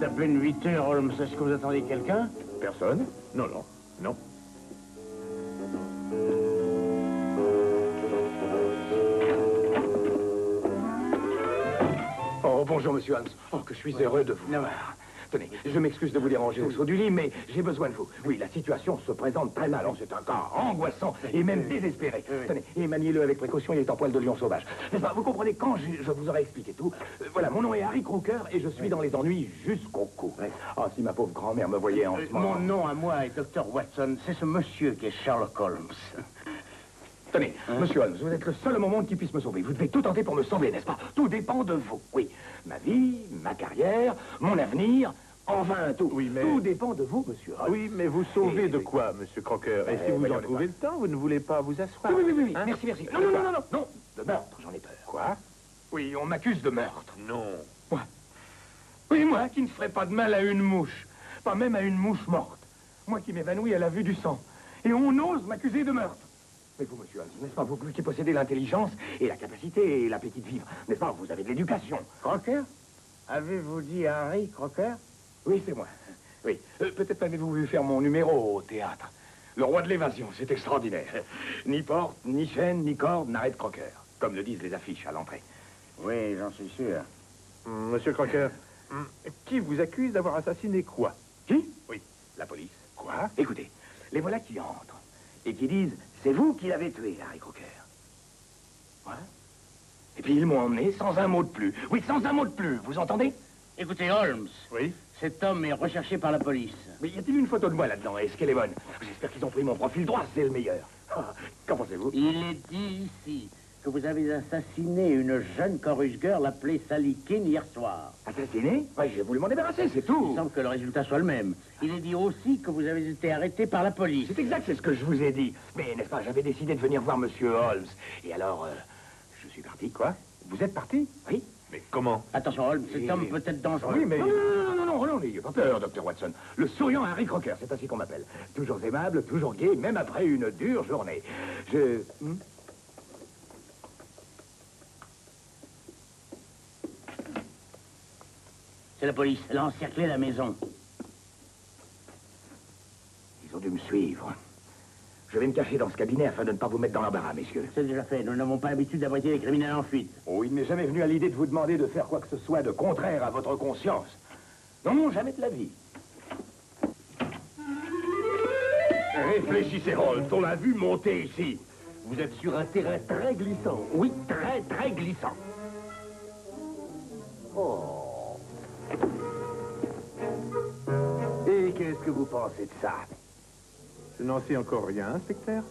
à peine 8 heures, Holmes. Est-ce que vous attendez quelqu'un? Personne? Non, non, non. Oh, bonjour, monsieur Holmes. Oh, que je suis heureux de vous voir. Tenez, je m'excuse de vous déranger au saut du lit, mais j'ai besoin de vous. Oui, la situation se présente très mal. Oh, c'est un cas angoissant et même désespéré. Tenez, et maniez-le avec précaution, il est en poil de lion sauvage. N'est-ce pas, vous comprenez, quand je vous aurai expliqué tout, voilà, mon nom est Harry Croker et je suis dans les ennuis jusqu'au cou. Oh, si ma pauvre grand-mère me voyait en ce moment... Mon nom à moi est Dr. Watson. C'est ce monsieur qui est Sherlock Holmes. Tenez, monsieur Holmes, vous êtes le seul au monde qui puisse me sauver. Vous devez tout tenter pour me sauver, n'est-ce pas? Tout dépend de vous, oui. Ma vie, ma carrière, mon avenir, enfin tout. Oui, mais... Tout dépend de vous, monsieur Holmes. Oui, mais vous sauvez de quoi, monsieur Croker? Et si vous en trouvez le temps, vous ne voulez pas vous asseoir? Oui, hein? merci. Non, non, de meurtre, j'en ai peur. Quoi? Oui, on m'accuse de meurtre. Non. Moi? Oui, moi qui ne ferais pas de mal à une mouche. Pas même à une mouche morte. Moi qui m'évanouis à la vue du sang. Et on ose m'accuser de meurtre. Mais vous, monsieur Holmes, n'est-ce pas, vous qui possédez l'intelligence et la capacité et l'appétit de vivre, n'est-ce pas, vous avez de l'éducation. Croker? Avez-vous dit Harry Croker? Oui, c'est moi. Oui. Peut-être m'avez-vous vu faire mon numéro au théâtre. Le roi de l'évasion, c'est extraordinaire. Ni porte, ni chaîne, ni corde n'arrête Croker. Comme le disent les affiches à l'entrée. Oui, j'en suis sûr. Monsieur Croker, qui vous accuse d'avoir assassiné quoi? Qui? Oui, la police. Quoi? Écoutez, les voilà qui entrent et qui disent, c'est vous qui l'avez tué, Harry Croker. Ouais. Et puis ils m'ont emmené sans un mot de plus. Oui, sans un mot de plus, vous entendez? Écoutez, Holmes. Oui? Cet homme est recherché par la police. Mais y a-t-il une photo de moi là-dedans? Est-ce qu'elle est bonne? J'espère qu'ils ont pris mon profil droit, c'est le meilleur. Ah, qu'en pensez-vous? Il est dit ici que vous avez assassiné une jeune chorus girl appelée Sally Keane hier soir. Assassiné? Ouais, j'ai voulu m'en débarrasser, c'est tout. Il semble que le résultat soit le même. Il est dit aussi que vous avez été arrêté par la police. C'est exact, c'est ce que je vous ai dit. Mais n'est-ce pas, j'avais décidé de venir voir monsieur Holmes. Et alors, je suis parti. Quoi? Vous êtes parti? Oui. Mais comment? Attention, Holmes, cet homme peut être dangereux. Oui, mais... Non, n'ayez pas peur, Dr. Watson. Le souriant Harry Croker, c'est ainsi qu'on m'appelle. Toujours aimable, toujours gai, même après une dure journée. C'est la police. Elle a encerclé la maison. Ils ont dû me suivre. Je vais me cacher dans ce cabinet afin de ne pas vous mettre dans l'embarras, messieurs. C'est déjà fait. Nous n'avons pas l'habitude d'abriter les criminels en fuite. Oh, il m'est jamais venu à l'idée de vous demander de faire quoi que ce soit de contraire à votre conscience. Non, jamais de la vie. Réfléchissez, Holmes. On l'a vu monter ici. Vous êtes sur un terrain très glissant. Oui, très, très glissant. Oh. Et qu'est-ce que vous pensez de ça? Je n'en sais encore rien, inspecteur.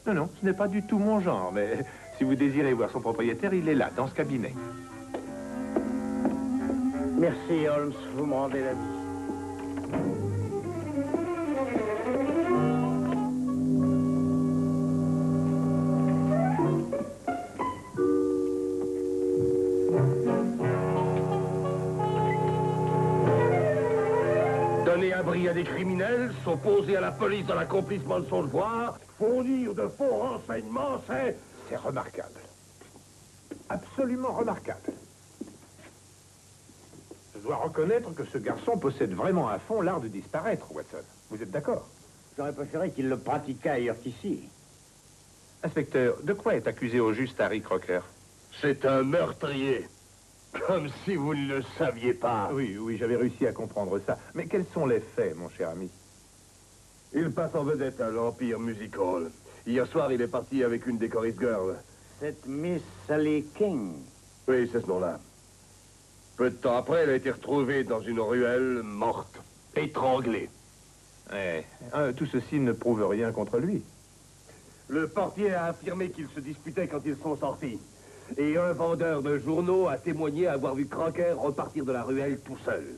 Non, ce n'est pas du tout mon genre, mais si vous désirez voir son propriétaire, il est là, dans ce cabinet. Merci, Holmes. Vous me rendez la vie. Donner abri à des criminels, s'opposer à la police dans l'accomplissement de son devoir, fournir de faux renseignements, c'est remarquable. Absolument remarquable. Je dois reconnaître que ce garçon possède vraiment à fond l'art de disparaître, Watson. Vous êtes d'accord? J'aurais préféré qu'il le pratiquât ailleurs qu'ici. Inspecteur, de quoi est accusé au juste Harry Croker? C'est un meurtrier. Comme si vous ne le saviez pas. Oui, j'avais réussi à comprendre ça. Mais quels sont les faits, mon cher ami? Il passe en vedette à l'Empire Music Hall. Hier soir, il est parti avec une des chorus girls. Cette Miss Sally King. Oui, c'est ce nom-là. Peu de temps après, elle a été retrouvée dans une ruelle, morte, étranglée. Tout ceci ne prouve rien contre lui. Le portier a affirmé qu'ils se disputaient quand ils sont sortis. Et un vendeur de journaux a témoigné avoir vu Croker repartir de la ruelle tout seul.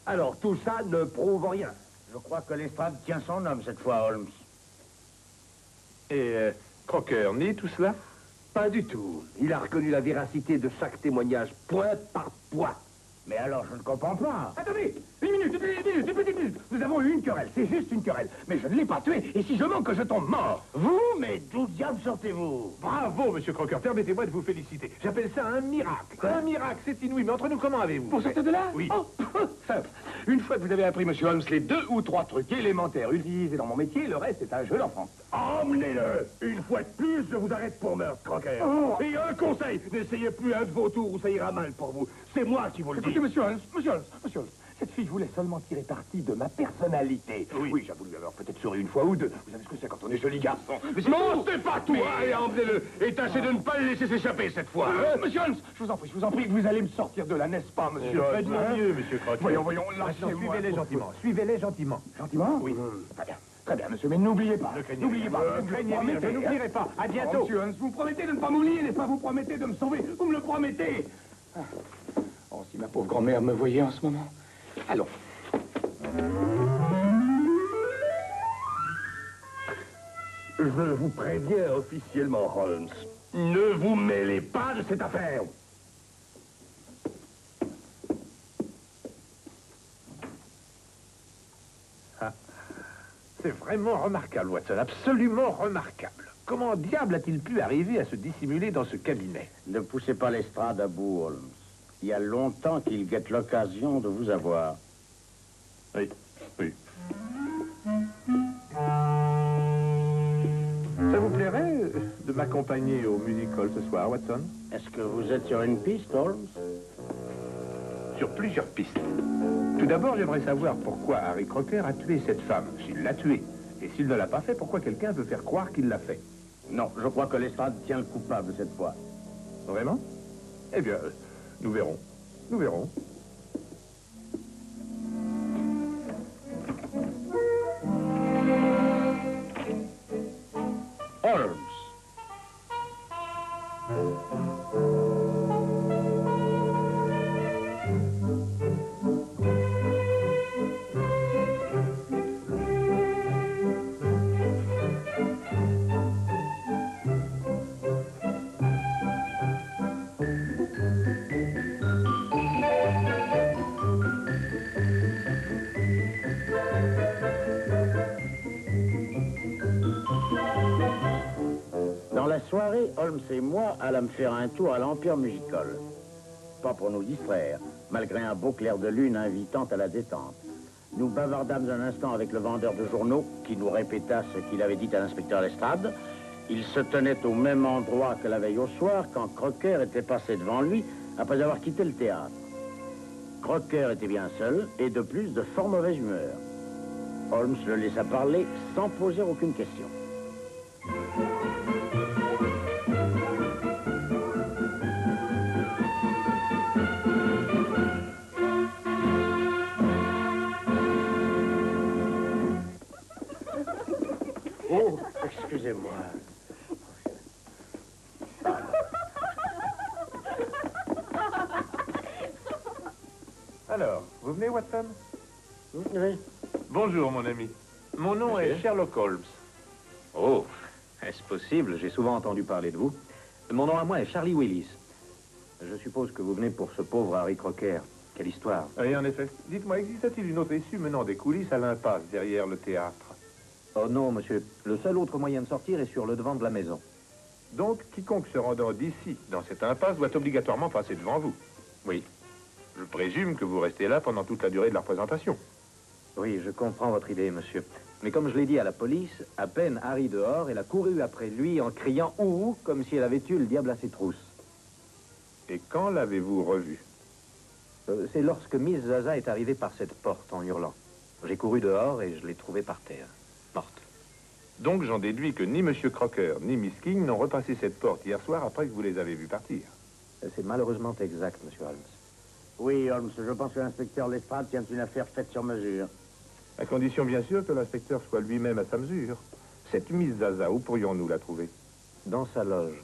Alors, tout ça ne prouve rien. Je crois que l'estrade tient son homme cette fois, Holmes. Et Croker nie tout cela? Pas du tout. Il a reconnu la véracité de chaque témoignage, point par point. Mais alors, je ne comprends pas. Attendez, une une petite minute. Nous avons eu une querelle, c'est juste une querelle. Mais je ne l'ai pas tué, et si je manque, je tombe mort. Vous? Mais d'où diable sortez-vous? Bravo, monsieur Crocker, permettez-moi de vous féliciter. J'appelle ça un miracle. Quoi? Un miracle, c'est inouï. Mais entre nous, comment avez-vous Pour sortir de là? Oui. Oh, simple. Une fois que vous avez appris, monsieur Holmes, les 2 ou 3 trucs élémentaires utilisés dans mon métier, le reste est un jeu d'enfant. Emmenez-le! Une fois de plus, je vous arrête pour meurtre, Crocker. Oh. Et un conseil, n'essayez plus un de vos tours ou ça ira mal pour vous. C'est moi qui vous le dis. Écoutez, monsieur Holmes, cette fille voulait seulement tirer parti de ma personnalité. Oui, j'avoue lui avoir peut-être souri une fois ou deux. Vous savez ce que c'est quand on est joli garçon. Mais c'est Non, tout. c'est pas tout! Allez, emmenez-le! Et tâchez de ne pas le laisser s'échapper cette fois. hein. Monsieur Holmes, je vous en prie, vous allez me sortir de là, n'est-ce pas, monsieur Holmes? Faites-le hein? mieux, monsieur Crocker. Voyons, Maintenant, lâchez-moi. suivez-les gentiment. Suivez-les gentiment. Gentiment? Oui. Très bien, monsieur, mais n'oubliez pas. Ne craignez N'oubliez rien. pas. Ne craignez rien, je n'oublierai pas. À bientôt. Monsieur Holmes, vous me promettez de ne pas m'oublier, n'est-ce pas? Vous promettez de me sauver. Vous me le promettez. Ah. Oh, si ma pauvre grand-mère me voyait en ce moment. Allons. Je vous préviens officiellement, Holmes. Ne vous mêlez pas de cette affaire. C'est vraiment remarquable, Watson. Absolument remarquable. Comment diable a-t-il pu arriver à se dissimuler dans ce cabinet? Ne poussez pas l'estrade à bout, Holmes. Il y a longtemps qu'il guette l'occasion de vous avoir. Oui, oui. Ça vous plairait de m'accompagner au music hall ce soir, Watson? Est-ce que vous êtes sur une piste, Holmes? Sur plusieurs pistes. Tout d'abord, j'aimerais savoir pourquoi Harry Crocker a tué cette femme, s'il l'a tuée. Et s'il ne l'a pas fait, pourquoi quelqu'un veut faire croire qu'il l'a fait. Non, je crois que l'estrade tient le coupable cette fois. Vraiment? Eh bien, nous verrons. Nous verrons. Holmes. Dans la soirée, Holmes et moi allâmes faire un tour à l'Empire Musical. Pas pour nous distraire, malgré un beau clair de lune invitant à la détente. Nous bavardâmes un instant avec le vendeur de journaux, qui nous répéta ce qu'il avait dit à l'inspecteur Lestrade. Il se tenait au même endroit que la veille au soir, quand Crocker était passé devant lui, après avoir quitté le théâtre. Crocker était bien seul, et de plus de fort mauvaise humeur. Holmes le laissa parler sans poser aucune question. Oh, excusez-moi. Alors, vous venez, Watson? Oui. Bonjour, mon ami. Mon nom est Sherlock Holmes. Oh, est-ce possible? J'ai souvent entendu parler de vous. Mon nom à moi est Charlie Willis. Je suppose que vous venez pour ce pauvre Harry Crocker. Quelle histoire. Oui, en effet. Dites-moi, existe-t-il une autre issue menant des coulisses à l'impasse derrière le théâtre? Oh non, monsieur. Le seul autre moyen de sortir est sur le devant de la maison. Donc, quiconque se rendant d'ici, dans cette impasse, doit obligatoirement passer devant vous. Oui. Je présume que vous restez là pendant toute la durée de la représentation. Oui, je comprends votre idée, monsieur. Mais comme je l'ai dit à la police, à peine Harry dehors, elle a couru après lui en criant « Ouh !» comme si elle avait eu le diable à ses trousses. Et quand l'avez-vous revu? C'est lorsque Miss Zaza est arrivée par cette porte en hurlant. J'ai couru dehors et je l'ai trouvée par terre, morte. Donc j'en déduis que ni M. Crocker ni Miss King n'ont repassé cette porte hier soir après que vous les avez vus partir. C'est malheureusement exact, monsieur Holmes. Oui, Holmes, je pense que l'inspecteur Lestrade tient une affaire faite sur mesure. À condition, bien sûr, que l'inspecteur soit lui-même à sa mesure. Cette Miss Zaza, où pourrions-nous la trouver? Dans sa loge.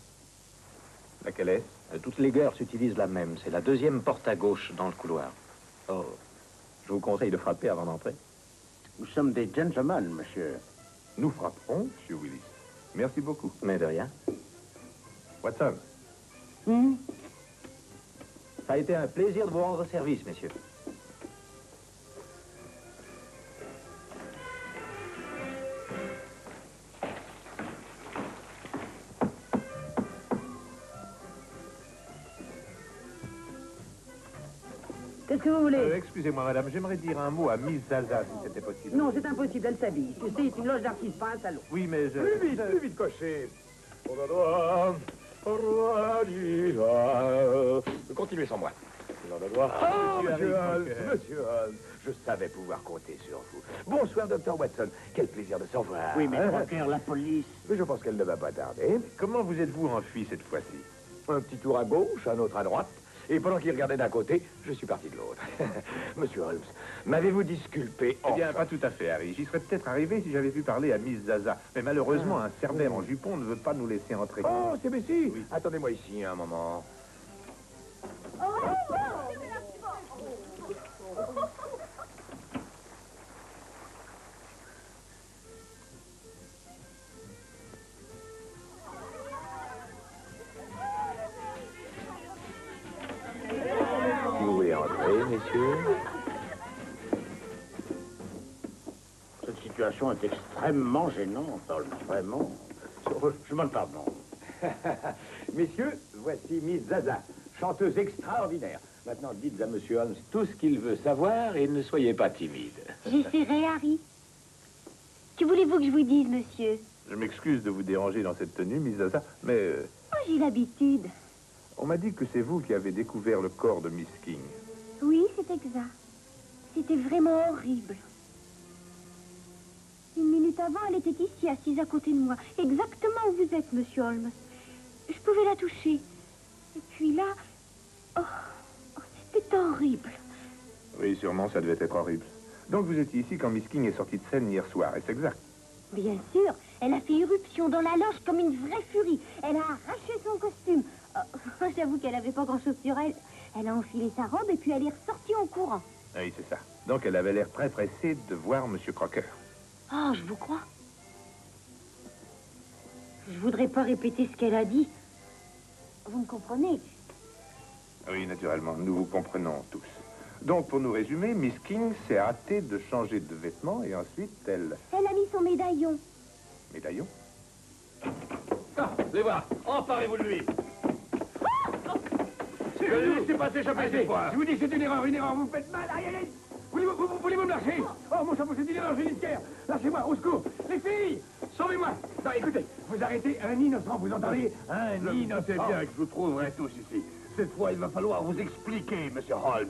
Laquelle est-ce? Toutes les gares utilisent la même. C'est la deuxième porte à gauche dans le couloir. Oh, je vous conseille de frapper avant d'entrer. Nous sommes des gentlemen, monsieur. Nous frapperons, M. Willis. Merci beaucoup. Mais de rien. Watson. Ça a été un plaisir de vous rendre service, messieurs. Qu'est-ce que vous voulez? Excusez-moi, madame, j'aimerais dire un mot à Miss Zaza, si c'était possible. Non, c'est impossible, elle s'habille. Tu sais, c'est une loge d'artistes, pas un salon. Oui, mais je... Plus vite, cocher. Continuez sans moi. Ah, monsieur Holmes, monsieur Holmes, je savais pouvoir compter sur vous. Bonsoir, Dr. Watson. Quel plaisir de se revoir. Oui, mais Crocker, la police... Mais je pense qu'elle ne va pas tarder. Comment vous êtes-vous enfui cette fois-ci? Un petit tour à gauche, un autre à droite. Et pendant qu'il regardait d'un côté, je suis parti de l'autre. Monsieur Holmes, m'avez-vous disculpé Eh bien, enfin? pas tout à fait, Harry. J'y serais peut-être arrivé si j'avais pu parler à Miss Zaza. Mais malheureusement, un cerbère en jupon ne veut pas nous laisser entrer. Oh, c'est Bessie. Oui. Attendez-moi ici un moment. Vous voulez entrer, messieurs? Cette situation est extrêmement gênante, Holmes, vraiment. Je demande pardon. Messieurs, voici Miss Zaza, chanteuse extraordinaire. Maintenant, dites à Monsieur Holmes tout ce qu'il veut savoir et ne soyez pas timide. J'essaierai, Harry. Que voulez-vous que je vous dise, monsieur? Je m'excuse de vous déranger dans cette tenue, Miss Zaza, mais Oh, j'ai l'habitude. on m'a dit que c'est vous qui avez découvert le corps de Miss King. Oui, c'est exact. C'était vraiment horrible. Une minute avant, elle était ici, assise à côté de moi. Exactement où vous êtes, monsieur Holmes. Je pouvais la toucher. Et puis là... Oh, c'était horrible. Oui, sûrement, ça devait être horrible. Donc vous étiez ici quand Miss King est sortie de scène hier soir, est-ce exact? Bien sûr, elle a fait irruption dans la loge comme une vraie furie. Elle a arraché son costume. Oh, j'avoue qu'elle n'avait pas grand-chose sur elle. Elle a enfilé sa robe et puis elle est ressortie en courant. Oui, c'est ça. Donc elle avait l'air très pressée de voir Monsieur Crocker. Oh, je vous crois. Je voudrais pas répéter ce qu'elle a dit. Vous me comprenez? Oui, naturellement, nous vous comprenons tous. Donc, pour nous résumer, Miss King s'est hâtée de changer de vêtements et ensuite, elle... Elle a mis son médaillon. Médaillon? Ah, les voilà, emparez-vous de lui. Laissez pas s'échapper cette fois. Je vous dis que c'est une erreur, vous me faites mal. Aïe, aïe, aïe. Voulez-vous me lâcher? Oh, mon chapeau, c'est une erreur judiciaire. Lâchez-moi, au secours. Les filles, sauvez-moi. Non, écoutez, vous arrêtez un innocent, vous entendez? Un innocent. C'est bien que je vous trouverai tous ici. Cette fois, il va falloir vous expliquer, monsieur Holmes.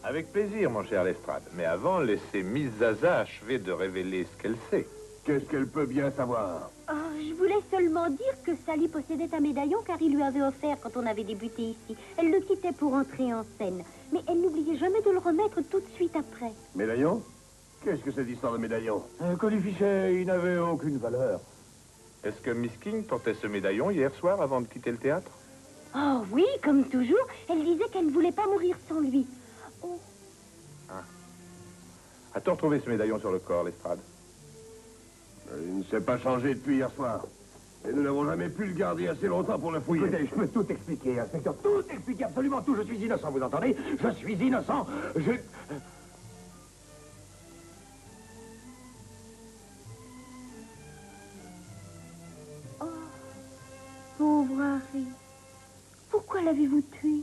Avec plaisir, mon cher Lestrade. Mais avant, laissez Miss Zaza achever de révéler ce qu'elle sait. Qu'est-ce qu'elle peut bien savoir? Oh, je voulais seulement dire que Sally possédait un médaillon car il lui avait offert quand on avait débuté ici. Elle le quittait pour entrer en scène. Mais elle n'oubliait jamais de le remettre tout de suite après. Médaillon? Qu'est-ce que cette histoire de médaillon? Qu'on lui fichait, il n'avait aucune valeur. Est-ce que Miss King portait ce médaillon hier soir avant de quitter le théâtre? Oh oui, comme toujours, elle disait qu'elle ne voulait pas mourir sans lui. Oh, A-t-on retrouvé ce médaillon sur le corps, Lestrade? Il ne s'est pas changé depuis hier soir. Et nous n'avons jamais pu le garder assez longtemps pour le fouiller. Écoutez, je peux tout expliquer, inspecteur. Tout expliquer, absolument tout. Je suis innocent, vous entendez? Je suis innocent. pauvre Harry. Pourquoi l'avez-vous tué?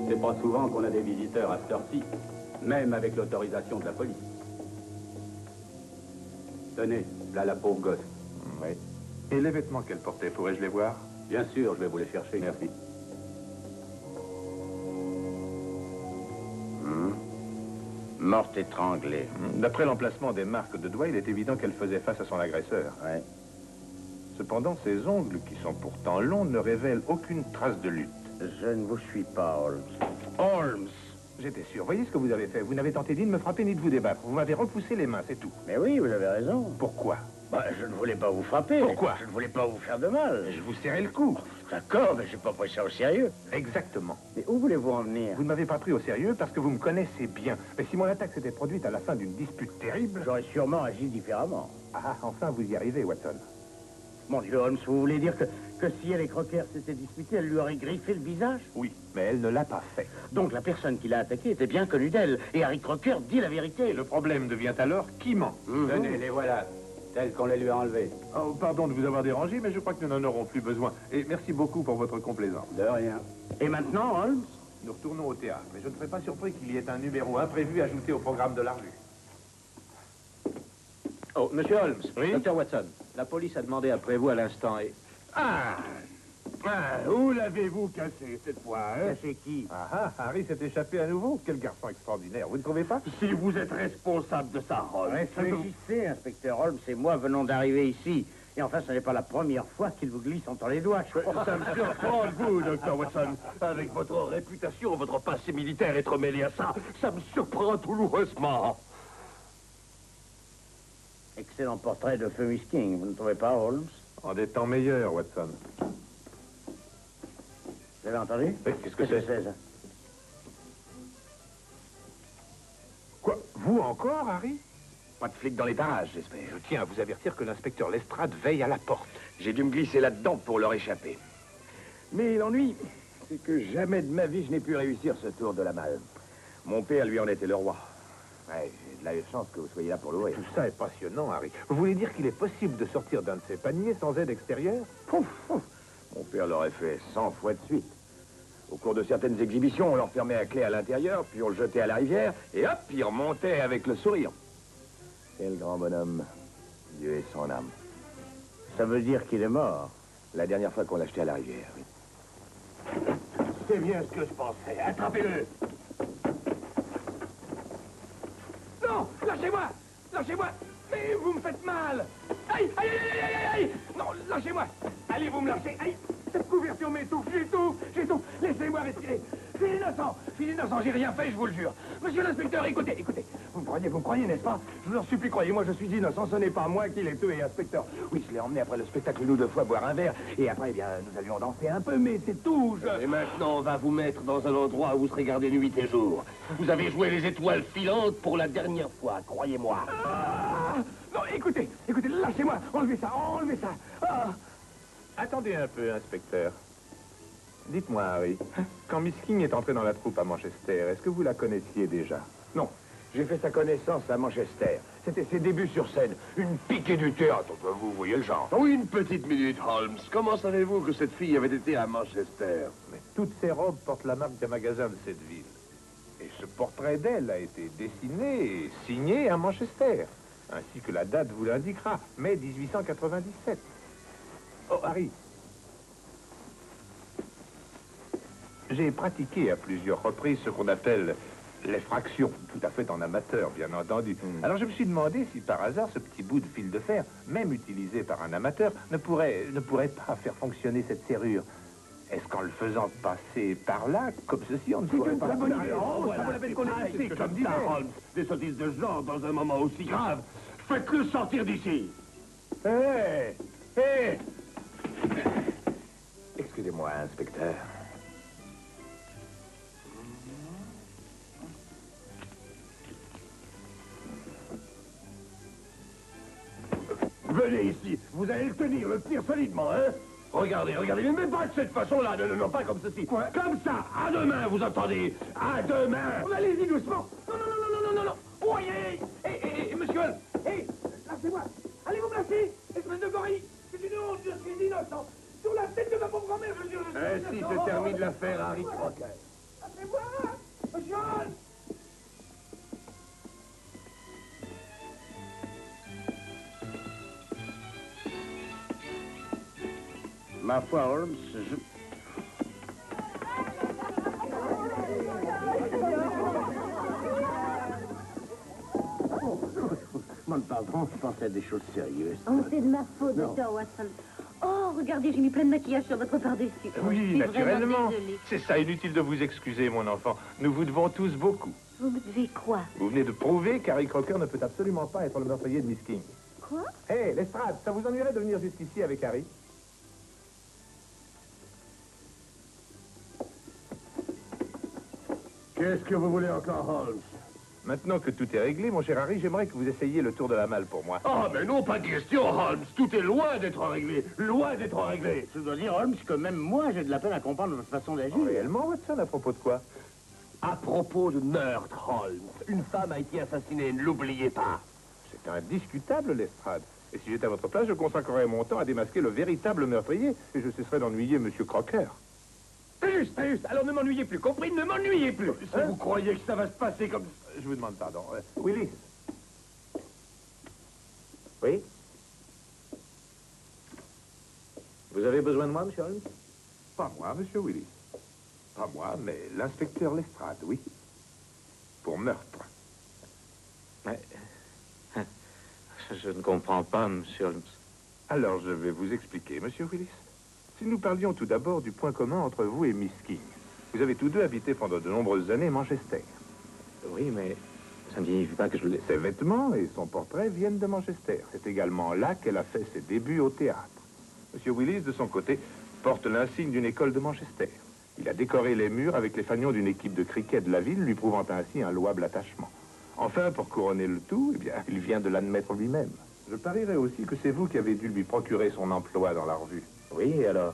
C'est pas souvent qu'on a des visiteurs à cette heure-ci, même avec l'autorisation de la police. Tenez, là la pauvre gosse. Oui. Et les vêtements qu'elle portait, pourrais-je les voir? Bien sûr, je vais vous les chercher. Merci. Morte étranglée. D'après l'emplacement des marques de doigts, il est évident qu'elle faisait face à son agresseur. Ouais. Cependant, ses ongles, qui sont pourtant longs, ne révèlent aucune trace de lutte. Je ne vous suis pas, Holmes. Holmes! J'étais sûr. Voyez ce que vous avez fait. Vous n'avez tenté ni de me frapper ni de vous débattre. Vous m'avez repoussé les mains, c'est tout. Mais oui, vous avez raison. Pourquoi? Bah, je ne voulais pas vous frapper. Pourquoi? Je ne voulais pas vous faire de mal. Je vous serrais le cou. D'accord, mais j'ai pas pris ça au sérieux. Exactement. Mais où voulez-vous en venir? Vous ne m'avez pas pris au sérieux parce que vous me connaissez bien. Mais si mon attaque s'était produite à la fin d'une dispute terrible... J'aurais sûrement agi différemment. Ah, enfin, vous y arrivez, Watson. Mon Dieu, Holmes, vous voulez dire que Que si elle et Crocker s'étaient disputés, elle lui aurait griffé le visage? Oui, mais elle ne l'a pas fait. Donc la personne qui l'a attaqué était bien connue d'elle. Et Harry Crocker dit la vérité. Et le problème devient alors qui ment. Tenez, les voilà, tels qu'on les lui a enlevés. Oh, pardon de vous avoir dérangé, mais je crois que nous n'en aurons plus besoin. Et merci beaucoup pour votre complaisance. De rien. Et maintenant, Holmes? Nous retournons au théâtre, mais je ne serais pas surpris qu'il y ait un numéro imprévu ajouté au programme de la revue. Oh, monsieur Holmes. Oui? Dr. Watson, la police a demandé après vous à l'instant et... Où l'avez-vous cassé cette fois, hein? C'est qui? Ah, Harry s'est échappé à nouveau. Quel garçon extraordinaire, vous ne trouvez pas? Si vous êtes responsable de ça, Holmes. Réfléchissez, inspecteur Holmes et moi venons d'arriver ici. Et enfin, ce n'est pas la première fois qu'il vous glisse entre les doigts, je crois. Ça me surprend de vous, Dr. Watson. Avec votre réputation, votre passé militaire, être mêlé à ça, ça me surprend douloureusement. Excellent portrait de Feu King, vous ne trouvez pas, Holmes? En des temps meilleurs, Watson. Vous avez entendu? Oui, qu'est-ce que c'est? Ça? Quoi? Vous encore, Harry? Pas de flic dans les parages, j'espère. Je tiens à vous avertir que l'inspecteur Lestrade veille à la porte. J'ai dû me glisser là-dedans pour leur échapper. Mais l'ennui, c'est que jamais de ma vie je n'ai pu réussir ce tour de la malle. Mon père, lui, en était le roi. Ouais, j'ai de la chance que vous soyez là pour l'ouvrir. Tout ça est passionnant, Harry. Vous voulez dire qu'il est possible de sortir d'un de ces paniers sans aide extérieure? Pouf, pouf. Mon père l'aurait fait 100 fois de suite. Au cours de certaines exhibitions, on l'enfermait à clé à l'intérieur, puis on le jetait à la rivière, et hop, il remontait avec le sourire. Quel grand bonhomme. Dieu ait son âme. Ça veut dire qu'il est mort. La dernière fois qu'on l'a jeté à la rivière, oui. C'est bien ce que je pensais. Attrapez-le! Non! Lâchez-moi! Lâchez-moi! Mais vous me faites mal! Aïe! Aïe! Aïe! Aïe! Aïe! Aïe! Non, lâchez-moi! Allez, vous me lâchez! Aïe! Cette couverture m'étouffe! J'étouffe! J'étouffe! Laissez-moi respirer! Je suis innocent! Je suis innocent! J'ai rien fait, je vous le jure! Monsieur l'inspecteur, écoutez, écoutez! Vous me croyez, n'est-ce pas? Je vous en supplie, croyez-moi, je suis innocent. Ce n'est pas moi qui l'ai tué, inspecteur. Oui, je l'ai emmené après le spectacle une ou deux fois boire un verre. Et après, eh bien, nous allions danser un peu, mais c'est tout. Et maintenant, on va vous mettre dans un endroit où vous serez gardé nuit et jour. Vous avez joué les étoiles filantes pour la dernière fois, croyez-moi. Ah non, écoutez, lâchez-moi. Enlevez ça, enlevez ça. Ah. Attendez un peu, inspecteur. Dites-moi, Harry, quand Miss King est entrée dans la troupe à Manchester, est-ce que vous la connaissiez déjà? Non, j'ai fait sa connaissance à Manchester. C'était ses débuts sur scène. Une piquée du théâtre, vous voyez le genre. Oui, une petite minute, Holmes. Comment savez-vous que cette fille avait été à Manchester? Mais toutes ces robes portent la marque des magasins de cette ville. Et ce portrait d'elle a été dessiné et signé à Manchester, ainsi que la date vous l'indiquera, mai 1897. Oh, Harry. J'ai pratiqué à plusieurs reprises ce qu'on appelle l'effraction, tout à fait en amateur, bien entendu. Alors je me suis demandé si par hasard ce petit bout de fil de fer, même utilisé par un amateur, ne pourrait pas faire fonctionner cette serrure. Est-ce qu'en le faisant passer par là, comme ceci, on ne pourrait pas... C'est une très bonne idée. Oh, Ça vaut la peine qu'on c'est comme ça, Holmes. Des sottises de ce genre dans un moment aussi grave. Faites-le sortir d'ici. Hé! Hé! Excusez-moi, inspecteur. Venez ici. Vous allez le tenir, le tenir solidement, hein? Regardez, mais pas de cette façon-là, non, pas comme ceci. Ouais. Comme ça, à demain, vous entendez? À demain. Allez-y doucement. Non. Oh, hé, monsieur Holmes. Hé, lâchez-moi. Allez vous me lâcher, espèce de gorille. C'est une honte, je suis innocent. Sur la tête de ma pauvre grand-mère, je jure, je suis Ainsi innocent. se termine l'affaire Harry Crocker. Lâchez-moi, monsieur Holmes. Ma foi, Holmes, je... Mon pardon, je pensais à des choses sérieuses. Oh, c'est de ma faute, Dr. Watson. Oh, regardez, j'ai mis plein de maquillage sur votre par-dessus. Oui, Je suis naturellement. vraiment désolée. C'est ça, inutile de vous excuser, mon enfant. Nous vous devons tous beaucoup. Vous me devez quoi? Vous venez de prouver qu'Harry Crocker ne peut absolument pas être le meurtrier de Miss King. Quoi? Hé, Lestrade, ça vous ennuierait de venir jusqu'ici avec Harry? Qu'est-ce que vous voulez encore, Holmes? Maintenant que tout est réglé, mon cher Harry, j'aimerais que vous essayiez le tour de la malle pour moi. Ah, mais non, pas de question, Holmes. Tout est loin d'être réglé. Loin d'être réglé. Je dois dire, Holmes, que même moi, j'ai de la peine à comprendre votre façon d'agir. Réellement, Watson, à propos de quoi? À propos de meurtre, Holmes. Une femme a été assassinée, ne l'oubliez pas. C'est indiscutable, Lestrade. Et si j'étais à votre place, je consacrerais mon temps à démasquer le véritable meurtrier, et je cesserais d'ennuyer Monsieur Crocker. Juste, juste. Alors ne m'ennuyez plus, compris? Ne m'ennuyez plus. Si vous croyez que ça va se passer comme... Je vous demande pardon. Willis. Oui? Vous avez besoin de moi, monsieur Holmes? Pas moi, Monsieur Willis. Pas moi, mais l'inspecteur Lestrade, oui. Pour meurtre. Mais... Je ne comprends pas, monsieur Holmes. Alors, je vais vous expliquer, Monsieur Willis. Si nous parlions tout d'abord du point commun entre vous et Miss King. Vous avez tous deux habité pendant de nombreuses années Manchester. Oui, mais ça ne signifie pas que je l'ai... Ses vêtements et son portrait viennent de Manchester. C'est également là qu'elle a fait ses débuts au théâtre. Monsieur Willis, de son côté, porte l'insigne d'une école de Manchester. Il a décoré les murs avec les fanions d'une équipe de cricket de la ville, lui prouvant ainsi un louable attachement. Enfin, pour couronner le tout, eh bien, il vient de l'admettre lui-même. Je parierais aussi que c'est vous qui avez dû lui procurer son emploi dans la revue. Oui, et alors?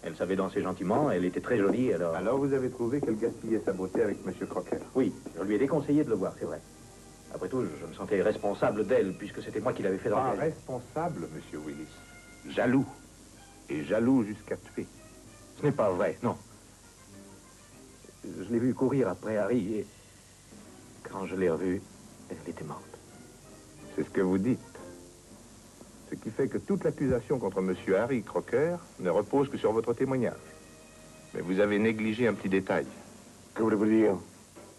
Elle savait danser gentiment, elle était très jolie, alors... Alors vous avez trouvé qu'elle gaspillait sa beauté avec Monsieur Crocker? Oui, je lui ai déconseillé de le voir, c'est vrai. Après tout, je me sentais responsable d'elle, puisque c'était moi qui l'avais fait Pas danser. responsable, Monsieur Willis. Jaloux. Et jaloux jusqu'à tuer. Ce n'est pas vrai, non. Je l'ai vue courir après Harry, et... quand je l'ai revue, elle était morte. C'est ce que vous dites. Ce qui fait que toute l'accusation contre Monsieur Harry Crocker ne repose que sur votre témoignage. Mais vous avez négligé un petit détail. Que voulez-vous dire?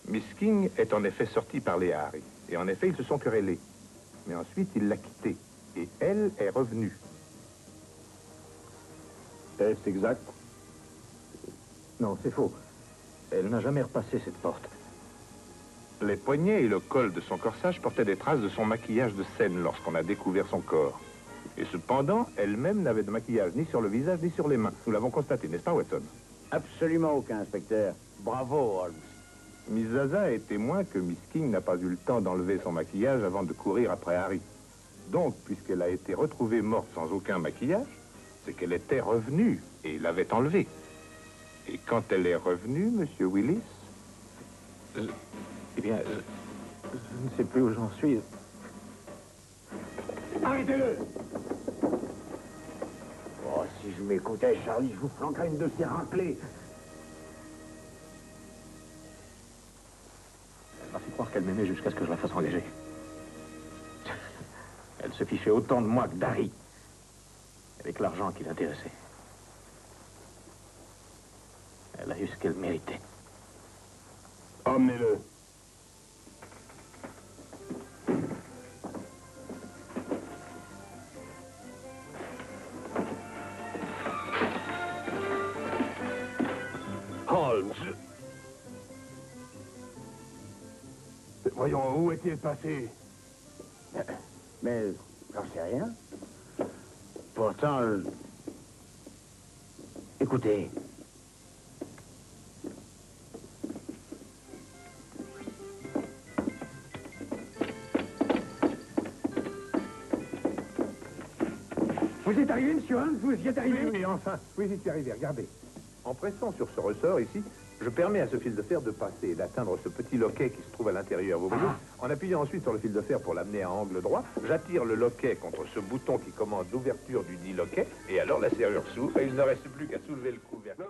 Miss King est en effet sortie parler à Harry. Et en effet, ils se sont querellés. Mais ensuite, il l'a quittée. Et elle est revenue. Est-ce exact? Non, c'est faux. Elle n'a jamais repassé cette porte. Les poignets et le col de son corsage portaient des traces de son maquillage de scène lorsqu'on a découvert son corps. Et cependant, elle-même n'avait de maquillage ni sur le visage ni sur les mains. Nous l'avons constaté, n'est-ce pas, Watson? Absolument aucun, inspecteur. Bravo, Holmes. Miss Zaza est témoin que Miss King n'a pas eu le temps d'enlever son maquillage avant de courir après Harry. Donc, puisqu'elle a été retrouvée morte sans aucun maquillage, c'est qu'elle était revenue et l'avait enlevé. Et quand elle est revenue, Monsieur Willis... Eh bien, je ne sais plus où j'en suis. Arrêtez-le! Oh, si je m'écoutais, Charlie, je vous flanquerais une de ces raclées. Elle m'a fait croire qu'elle m'aimait jusqu'à ce que je la fasse engager. Elle se fichait autant de moi que d'Harry. Avec l'argent qui l'intéressait. Elle a eu ce qu'elle méritait. Emmenez-le. Holmes. Voyons, où est-il passé? Mais j'en sais rien. Pourtant, écoutez. Vous êtes arrivé, monsieur Holmes? Vous y êtes arrivé? Oui, enfin. Oui, j'y suis arrivé, regardez. En pressant sur ce ressort ici, je permets à ce fil de fer de passer et d'atteindre ce petit loquet qui se trouve à l'intérieur, vous voyez. En appuyant ensuite sur le fil de fer pour l'amener à angle droit, j'attire le loquet contre ce bouton qui commande l'ouverture du dit loquet, et alors la serrure s'ouvre et il ne reste plus qu'à soulever le couvercle.